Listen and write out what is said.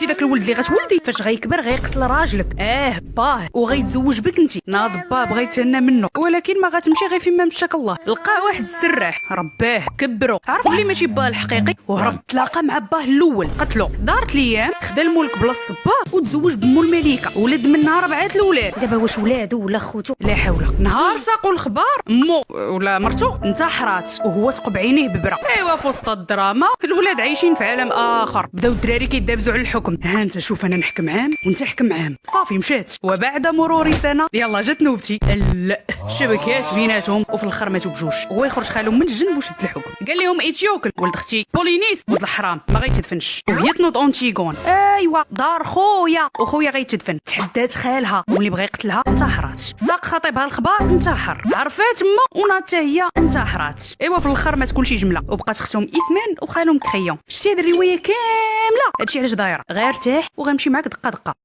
شفتي داك الولد اللي غتولدي فاش غيكبر غيقتل راجلك باه وغيتزوج بك انت. ناض باه بغا يتهنى منه، ولكن ما غتمشي غير فيما مشاك الله. لقى واحد السراح رباه كبرو، عرف بلي ماشي باه الحقيقي وهرب تلاقى مع باه الاول قتلو. دارت ليام خدا الملك بلا الصباه وتزوج بمو الملكه، ولد منها 4 الاولاد. دابا واش ولادو ولا خوتو لا حول. نهار ساقوا الخبار مو ولا مرتو انتحرات وهو ثقب عينيه ببره. ايوا في وسط الدراما الولاد عايشين في عالم اخر. بداو الدراري كيدابزوا على الحكم. ها انت شوف انا نحكم عام وانت حكم عام، صافي مشات. وبعد مرور سنه يلا جات نوبتي. لا شبكات بيناتهم وفي الاخر ماتوا بجوج. هو يخرج خالهم من الجنب وشد الحكم. قال لهم ايتيوكل ولد اختي بولينيس ولد الحرام ما غيتدفنش، وهي تنوض اونتيغون. ايوا دار خويا وخويا غيتدفن. تحدات خالها واللي بغى يقتلها انتحرات. ساق خطيبها الخبار انتحر، عرفات ما وناض حتى هي انتحرات. ايوا في الاخر مات كلشي جمله وبقات اختهم اسمان وخالهم كريون. شتي هاد الروايه كامله هادشي علاش دايره. غير ارتاح وغنمشي معاك دقه دقه.